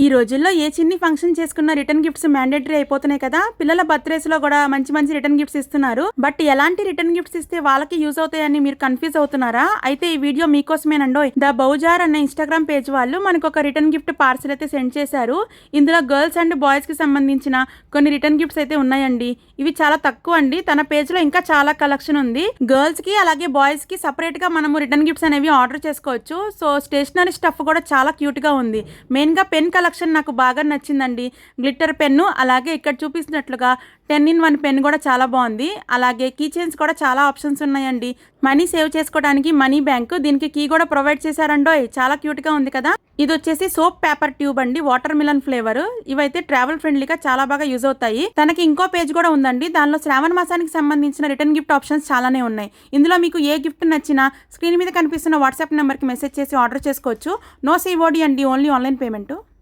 ఈ రోజుల్లో ఏ చిన్ని ఫంక్షన్ చేసుకున్న రిటర్న్ గిఫ్ట్స్ మ్యాండేటరీ అయిపోతున్నాయి కదా. పిల్లల బర్త్డేస్ లో కూడా మంచి మంచి రిటర్న్ గిఫ్ట్స్ ఇస్తున్నారు. బట్ ఎలాంటి రిటర్న్ గిఫ్ట్స్ ఇస్తే వాళ్ళకి యూజ్ అవుతాయని మీరు కన్ఫ్యూజ్ అవుతున్నారా? అయితే ఈ వీడియో మీకోసమేనండో. ద బౌజార్ అన్న ఇన్స్టాగ్రామ్ పేజ్ వాళ్ళు మనకు ఒక రిటర్న్ గిఫ్ట్ పార్సల్ అయితే సెండ్ చేశారు. ఇందులో గర్ల్స్ అండ్ బాయ్స్ కి సంబంధించిన కొన్ని రిటర్న్ గిఫ్ట్స్ అయితే ఉన్నాయండి. ఇవి చాలా తక్కువ అండి. తన పేజ్ లో ఇంకా చాలా కలెక్షన్ ఉంది. గర్ల్స్ కి అలాగే బాయ్స్ కి సపరేట్ గా మనము రిటర్న్ గిఫ్ట్స్ అనేవి ఆర్డర్ చేసుకోవచ్చు. సో స్టేషనరీ స్టఫ్ కూడా చాలా క్యూట్ గా ఉంది. మెయిన్ గా పెన్ కలెక్షన్ నాకు బాగా నచ్చిందండి. గ్లిట్టర్ పెన్ను, అలాగే ఇక్కడ చూపిస్తున్నట్లుగా 10-in-1 పెన్ కూడా చాలా బాగుంది. అలాగే కీ చైన్స్ కూడా చాలా ఆప్షన్స్ ఉన్నాయండి. మనీ సేవ్ చేసుకోవడానికి మనీ బ్యాంక్, దీనికి కీ కూడా ప్రొవైడ్ చేశారండోయ్. చాలా క్యూట్ గా ఉంది కదా. ఇది వచ్చేసి సోప్ పేపర్ ట్యూబ్ అండి, వాటర్ మిలన్ ఫ్లేవర్. ఇవైతే ట్రావెల్ ఫ్రెండ్లీగా చాలా బాగా యూజ్ అవుతాయి. తనకి ఇంకో పేజ్ కూడా ఉందండి. దానిలో శ్రావణ మాసానికి సంబంధించిన రిటర్న్ గిఫ్ట్ ఆప్షన్స్ చాలానే ఉన్నాయి. ఇందులో మీకు ఏ గిఫ్ట్ నచ్చినా స్క్రీన్ మీద కనిపిస్తున్న వాట్సాప్ నెంబర్కి మెసేజ్ చేసి ఆర్డర్ చేసుకోవచ్చు. నో సిఓడి అండి, ఓన్లీ ఆన్లైన్ పేమెంట్.